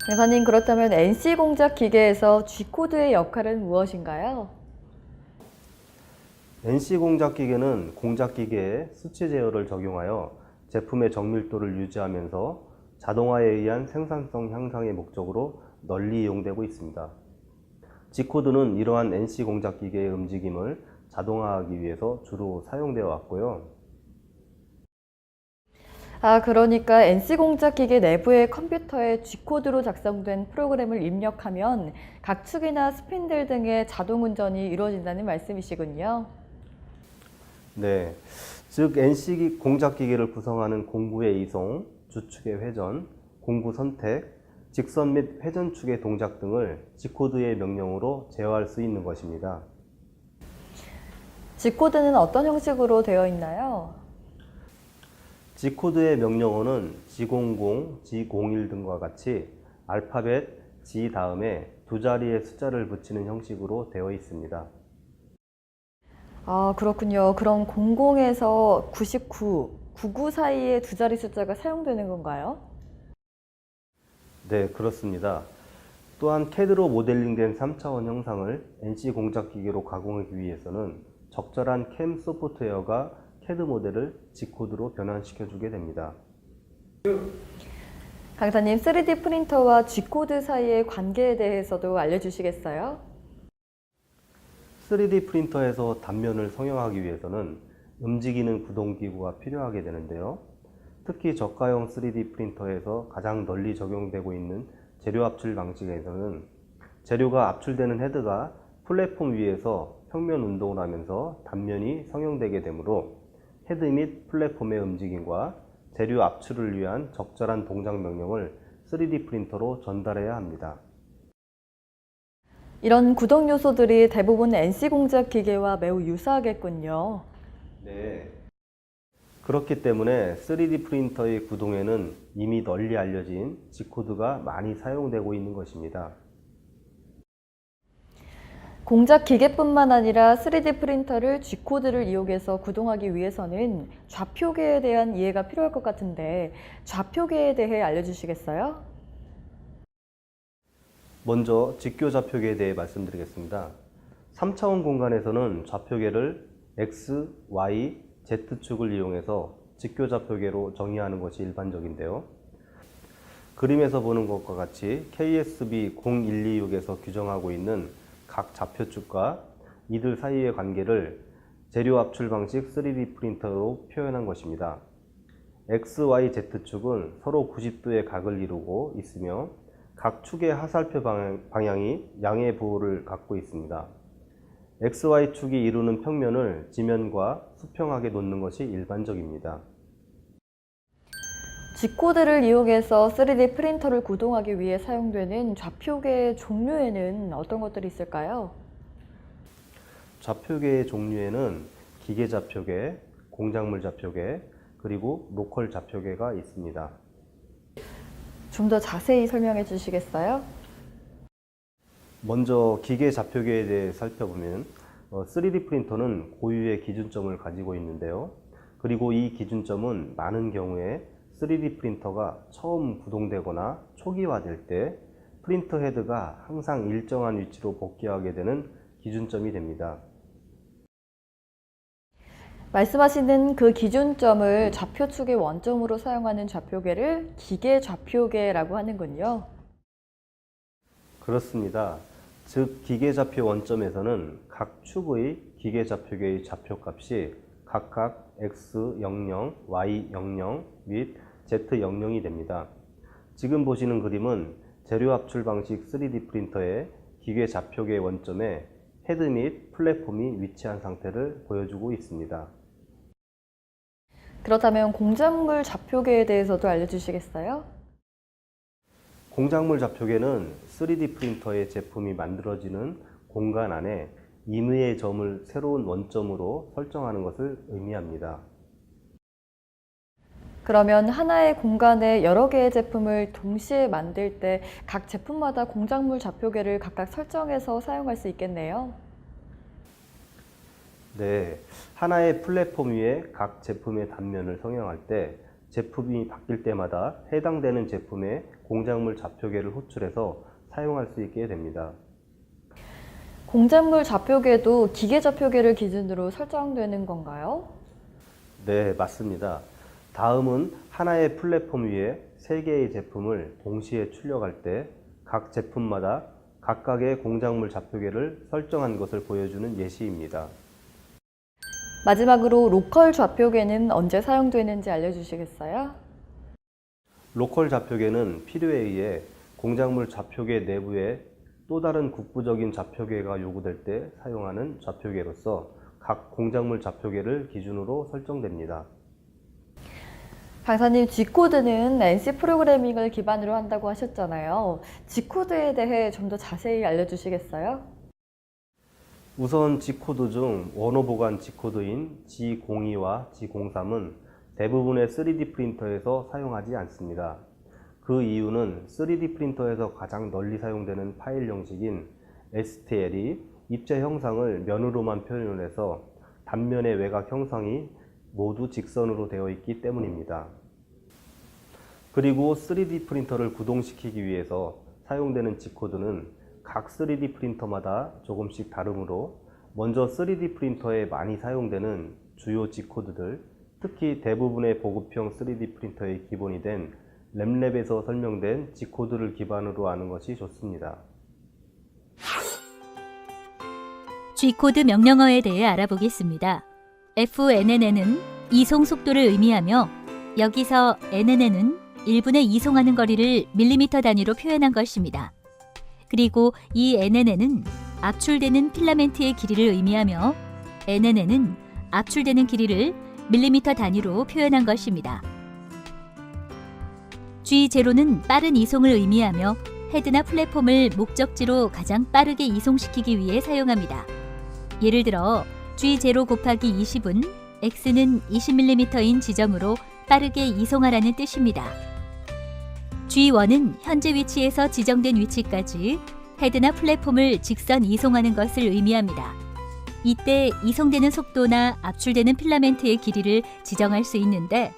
강사님, 그렇다면 NC 공작 기계에서 G코드의 역할은 무엇인가요? NC 공작 기계는 공작 기계에 수치 제어를 적용하여 제품의 정밀도를 유지하면서 자동화에 의한 생산성 향상의 목적으로 널리 이용되고 있습니다. G코드는 이러한 NC 공작 기계의 움직임을 자동화하기 위해서 주로 사용되어 왔고요. 그러니까 NC 공작 기계 내부의 컴퓨터에 G코드로 작성된 프로그램을 입력하면 각 축이나 스핀들 등의 자동 운전이 이루어진다는 말씀이시군요. 네, 즉 NC 공작 기계를 구성하는 공구의 이송, 주축의 회전, 공구 선택, 직선 및 회전 축의 동작 등을 G코드의 명령으로 제어할 수 있는 것입니다. G코드는 어떤 형식으로 되어 있나요? G코드의 명령어는 G00, G01 등과 같이 알파벳 G 다음에 두 자리의 숫자를 붙이는 형식으로 되어 있습니다. 그렇군요. 그럼 00에서 99, 99 사이에 두 자리 숫자가 사용되는 건가요? 네, 그렇습니다. 또한 CAD로 모델링된 3차원 형상을 NC 공작 기계로 가공하기 위해서는 적절한 CAM 소프트웨어가 CAD 모델을 G코드로 변환시켜 주게 됩니다. 강사님, 3D 프린터와 G코드 사이의 관계에 대해서도 알려주시겠어요? 3D 프린터에서 단면을 성형하기 위해서는 움직이는 구동기구가 필요하게 되는데요. 특히 저가형 3D 프린터에서 가장 널리 적용되고 있는 재료 압출 방식에서는 재료가 압출되는 헤드가 플랫폼 위에서 평면 운동을 하면서 단면이 성형되게 되므로 헤드 및 플랫폼의 움직임과 재료 압출을 위한 적절한 동작 명령을 3D 프린터로 전달해야 합니다. 이런 구동 요소들이 대부분 NC 공작 기계와 매우 유사하겠군요. 네. 그렇기 때문에 3D 프린터의 구동에는 이미 널리 알려진 G코드가 많이 사용되고 있는 것입니다. 공작 기계뿐만 아니라 3D 프린터를 G코드를 이용해서 구동하기 위해서는 좌표계에 대한 이해가 필요할 것 같은데 좌표계에 대해 알려주시겠어요? 먼저 직교 좌표계에 대해 말씀드리겠습니다. 3차원 공간에서는 좌표계를 X, Y, Z축을 이용해서 직교 좌표계로 정의하는 것이 일반적인데요. 그림에서 보는 것과 같이 KSB 0126에서 규정하고 있는 각 좌표축과 이들 사이의 관계를 재료 압출 방식 3D 프린터로 표현한 것입니다. X, Y, Z축은 서로 90도의 각을 이루고 있으며 각 축의 하살표 방향이 양의 부호를 갖고 있습니다. XY축이 이루는 평면을 지면과 수평하게 놓는 것이 일반적입니다. G코드를 이용해서 3D 프린터를 구동하기 위해 사용되는 좌표계의 종류에는 어떤 것들이 있을까요? 좌표계의 종류에는 기계 좌표계, 공작물 좌표계, 그리고 로컬 좌표계가 있습니다. 좀 더 자세히 설명해 주시겠어요? 먼저 기계 좌표계에 대해 살펴보면 3D 프린터는 고유의 기준점을 가지고 있는데요. 그리고 이 기준점은 많은 경우에 3D 프린터가 처음 구동되거나 초기화될 때 프린터 헤드가 항상 일정한 위치로 복귀하게 되는 기준점이 됩니다. 말씀하시는 그 기준점을 좌표축의 원점으로 사용하는 좌표계를 기계 좌표계라고 하는군요. 그렇습니다. 즉 기계 좌표 원점에서는 각 축의 기계 좌표계의 좌표값이 각각 X00, Y00 및 Z00이 됩니다. 지금 보시는 그림은 재료 압출 방식 3D 프린터의 기계 좌표계 원점에 헤드 및 플랫폼이 위치한 상태를 보여주고 있습니다. 그렇다면 공작물 좌표계에 대해서도 알려주시겠어요? 공작물 좌표계는 3D 프린터의 제품이 만들어지는 공간 안에 임의의 점을 새로운 원점으로 설정하는 것을 의미합니다. 그러면 하나의 공간에 여러 개의 제품을 동시에 만들 때 각 제품마다 공작물 좌표계를 각각 설정해서 사용할 수 있겠네요. 네, 하나의 플랫폼 위에 각 제품의 단면을 성형할 때 제품이 바뀔 때마다 해당되는 제품의 공작물 좌표계를 호출해서 사용할 수 있게 됩니다. 공작물 좌표계도 기계 좌표계를 기준으로 설정되는 건가요? 네, 맞습니다. 다음은 하나의 플랫폼 위에 3개의 제품을 동시에 출력할 때 각 제품마다 각각의 공작물 좌표계를 설정한 것을 보여주는 예시입니다. 마지막으로 로컬 좌표계는 언제 사용되는지 알려주시겠어요? 로컬 좌표계는 필요에 의해 공작물 좌표계 내부에 또 다른 국부적인 좌표계가 요구될 때 사용하는 좌표계로서 각 공작물 좌표계를 기준으로 설정됩니다. 강사님, G코드는 NC 프로그래밍을 기반으로 한다고 하셨잖아요. G코드에 대해 좀 더 자세히 알려주시겠어요? 우선 G코드 중 원호 보관 G코드인 G02와 G03은 대부분의 3D 프린터에서 사용하지 않습니다. 그 이유는 3D 프린터에서 가장 널리 사용되는 파일 형식인 STL이 입체 형상을 면으로만 표현해서 단면의 외곽 형상이 모두 직선으로 되어 있기 때문입니다. 그리고 3D 프린터를 구동시키기 위해서 사용되는 G코드는 각 3D 프린터마다 조금씩 다르므로 먼저 3D 프린터에 많이 사용되는 주요 G코드들, 특히 대부분의 보급형 3D 프린터의 기본이 된 램랩에서 설명된 G코드를 기반으로 하는 것이 좋습니다. G코드 명령어에 대해 알아보겠습니다. FNN은 이송 속도를 의미하며 여기서 NN은 1분에 이송하는 거리를 밀리미터 단위로 표현한 것입니다. 그리고 이 NNN은 압출되는 필라멘트의 길이를 의미하며 NNN은 압출되는 길이를 밀리미터 단위로 표현한 것입니다. G0는 빠른 이송을 의미하며 헤드나 플랫폼을 목적지로 가장 빠르게 이송시키기 위해 사용합니다. 예를 들어 G0 곱하기 20은 X는 20mm인 지점으로 빠르게 이송하라는 뜻입니다. G1은 현재 위치에서 지정된 위치까지 헤드나 플랫폼을 직선 이송하는 것을 의미합니다. 이때 이송되는 속도나 압출되는 필라멘트의 길이를 지정할 수 있는데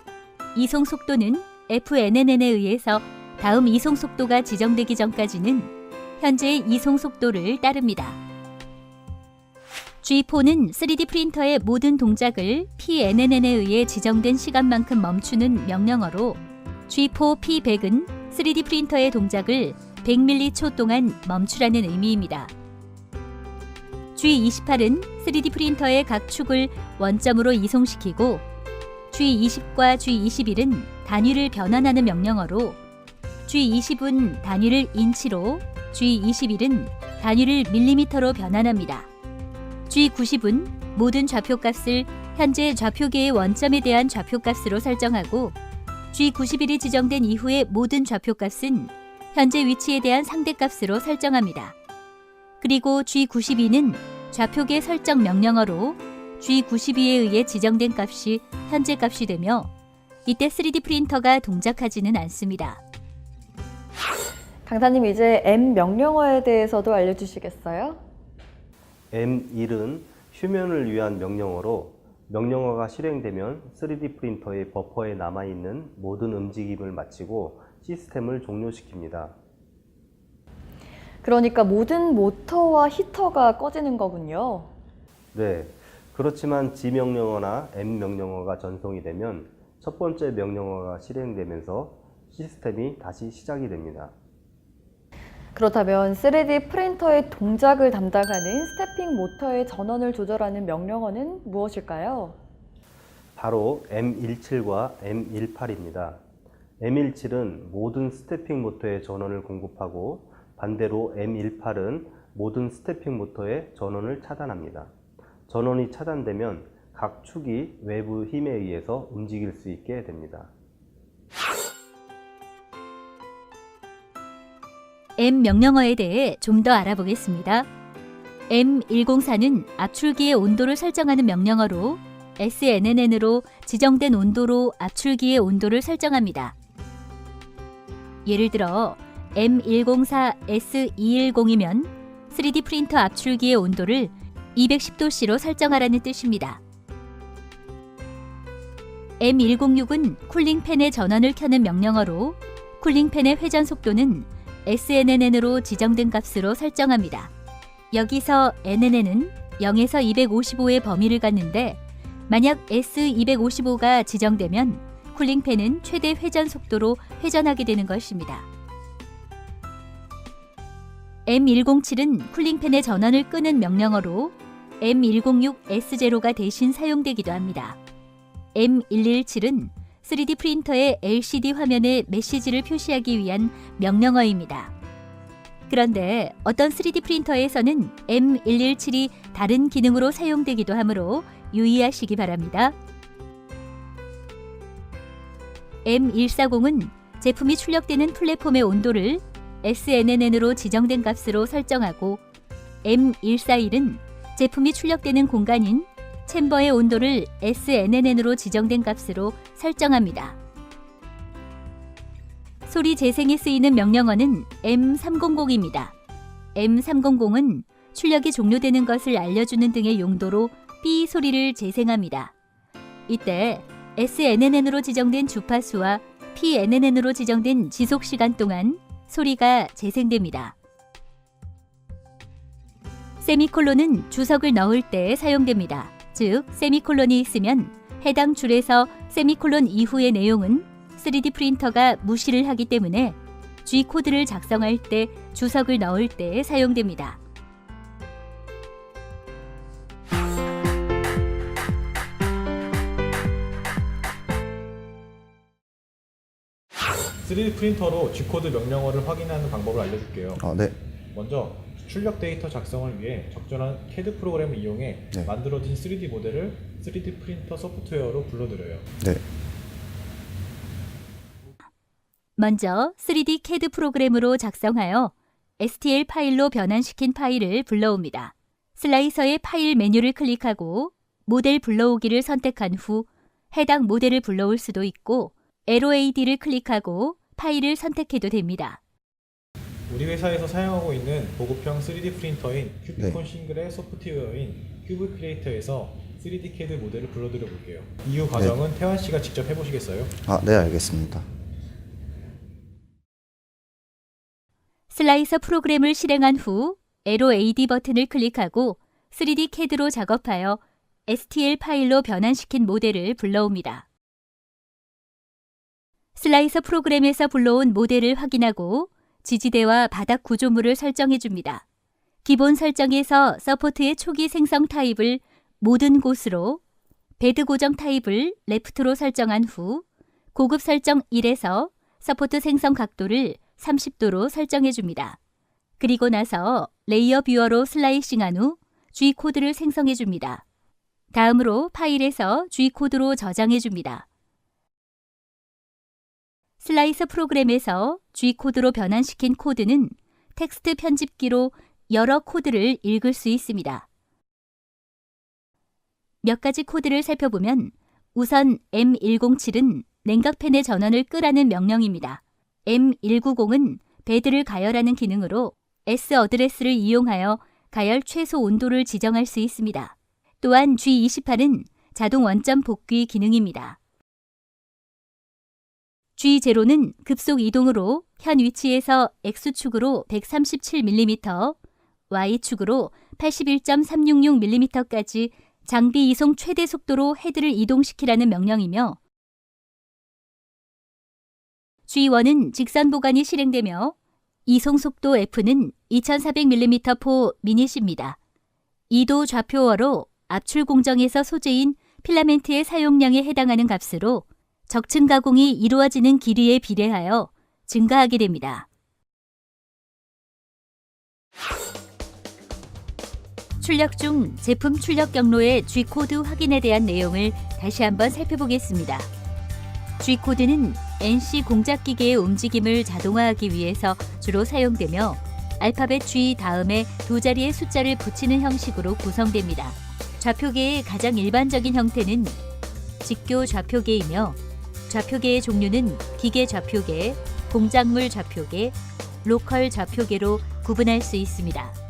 이송 속도는 FNN에 의해서 다음 이송 속도가 지정되기 전까지는 현재의 이송 속도를 따릅니다. G4는 3D 프린터의 모든 동작을 PNN에 의해 지정된 시간만큼 멈추는 명령어로 G4 P100은 3D 프린터의 동작을 100m초 동안 멈추라는 의미입니다. G28은 3D 프린터의 각 축을 원점으로 이송시키고 G20과 G21은 단위를 변환하는 명령어로 G20은 단위를 인치로, G21은 단위를 밀리미터로 변환합니다. G90은 모든 좌표값을 현재 좌표계의 원점에 대한 좌표값으로 설정하고 G91이 지정된 이후의 모든 좌표값은 현재 위치에 대한 상대값으로 설정합니다. 그리고 G92는 좌표계 설정 명령어로 G92에 의해 지정된 값이 현재 값이 되며 이때 3D 프린터가 동작하지는 않습니다. 강사님, 이제 M 명령어에 대해서도 알려주시겠어요? M1은 휴면을 위한 명령어로 명령어가 실행되면 3D 프린터의 버퍼에 남아있는 모든 움직임을 마치고 시스템을 종료시킵니다. 그러니까 모든 모터와 히터가 꺼지는 거군요. 네, 그렇지만 G 명령어나 M 명령어가 전송이 되면 첫 번째 명령어가 실행되면서 시스템이 다시 시작이 됩니다. 그렇다면 3D 프린터의 동작을 담당하는 스태핑 모터의 전원을 조절하는 명령어는 무엇일까요? 바로 M17과 M18입니다. M17은 모든 스태핑 모터의 전원을 공급하고 반대로 M18은 모든 스태핑 모터의 전원을 차단합니다. 전원이 차단되면 각 축이 외부 힘에 의해서 움직일 수 있게 됩니다. M 명령어에 대해 좀 더 알아보겠습니다. M104는 압출기의 온도를 설정하는 명령어로 SNN으로 지정된 온도로 압출기의 온도를 설정합니다. 예를 들어 M104S210이면 3D 프린터 압출기의 온도를 210도씨로 설정하라는 뜻입니다. M106은 쿨링팬의 전원을 켜는 명령어로 쿨링팬의 회전 속도는 SNN으로 지정된 값으로 설정합니다. 여기서 NN은 0에서 255의 범위를 갖는데 만약 S255가 지정되면 쿨링팬은 최대 회전 속도로 회전하게 되는 것입니다. M107은 쿨링팬의 전원을 끄는 명령어로 M106S0가 대신 사용되기도 합니다. M117은 3D 프린터의 LCD 화면에 메시지를 표시하기 위한 명령어입니다. 그런데 어떤 3D 프린터에서는 M117이 다른 기능으로 사용되기도 하므로 유의하시기 바랍니다. M140은 제품이 출력되는 플랫폼의 온도를 SNN으로 지정된 값으로 설정하고 M141은 제품이 출력되는 공간인 챔버의 온도를 SNN으로 지정된 값으로 설정합니다. 소리 재생에 쓰이는 명령어는 M300입니다. M300은 출력이 종료되는 것을 알려주는 등의 용도로 삐 소리를 재생합니다. 이때 SNN으로 지정된 주파수와 PNN으로 지정된 지속시간 동안 소리가 재생됩니다. 세미콜론은 주석을 넣을 때 사용됩니다. 즉, 세미콜론이 있으면 해당 줄에서 세미콜론 이후의 내용은 3D 프린터가 무시를 하기 때문에 G코드를 작성할 때 주석을 넣을 때 사용됩니다. (3D) 프린터로 G코드 명령어를 확인하는 방법을 알려줄게요. 네. 먼저 출력 데이터 작성을 위해 적절한 CAD 프로그램을 이용해 네. 만들어진 3D 모델을 3D 프린터 소프트웨어로 불러들여요. 네. 먼저 3D CAD 프로그램으로 작성하여 STL 파일로 변환시킨 파일을 불러옵니다. 슬라이서의 파일 메뉴를 클릭하고 모델 불러오기를 선택한 후 해당 모델을 불러올 수도 있고 LOAD를 클릭하고 파일을 선택해도 됩니다. 우리 회사에서 사용하고 있는 보급형 3D 프린터인 큐비콘 네. 싱글의 소프트웨어인 큐브 크리에이터에서 3D CAD 모델을 불러들여 볼게요. 이후 과정은 태환 씨가 직접 해보시겠어요? 네, 알겠습니다. 슬라이서 프로그램을 실행한 후 LOAD 버튼을 클릭하고 3D CAD로 작업하여 STL 파일로 변환시킨 모델을 불러옵니다. 슬라이서 프로그램에서 불러온 모델을 확인하고 지지대와 바닥 구조물을 설정해 줍니다. 기본 설정에서 서포트의 초기 생성 타입을 모든 곳으로, 베드 고정 타입을 레프트로 설정한 후 고급 설정 1에서 서포트 생성 각도를 30도로 설정해 줍니다. 그리고 나서 레이어 뷰어로 슬라이싱한 후 G코드를 생성해 줍니다. 다음으로 파일에서 G코드로 저장해 줍니다. 슬라이서 프로그램에서 G코드로 변환시킨 코드는 텍스트 편집기로 여러 코드를 읽을 수 있습니다. 몇 가지 코드를 살펴보면 우선 M107은 냉각팬의 전원을 끄라는 명령입니다. M190은 베드를 가열하는 기능으로 S 어드레스를 이용하여 가열 최소 온도를 지정할 수 있습니다. 또한 G28은 자동 원점 복귀 기능입니다. G0는 급속 이동으로 현 위치에서 X축으로 137mm, Y축으로 81.366mm까지 장비 이송 최대 속도로 헤드를 이동시키라는 명령이며 G1은 직선 보관이 실행되며 이송 속도 F는 2400mm/포 미닛입니다. 2도 좌표어로 압출 공정에서 소재인 필라멘트의 사용량에 해당하는 값으로 적층 가공이 이루어지는 길이에 비례하여 증가하게 됩니다. 출력 중 제품 출력 경로의 G코드 확인에 대한 내용을 다시 한번 살펴보겠습니다. G코드는 NC 공작기계의 움직임을 자동화하기 위해서 주로 사용되며 알파벳 G 다음에 두 자리의 숫자를 붙이는 형식으로 구성됩니다. 좌표계의 가장 일반적인 형태는 직교 좌표계이며 좌표계의 종류는 기계 좌표계, 공작물 좌표계, 로컬 좌표계로 구분할 수 있습니다.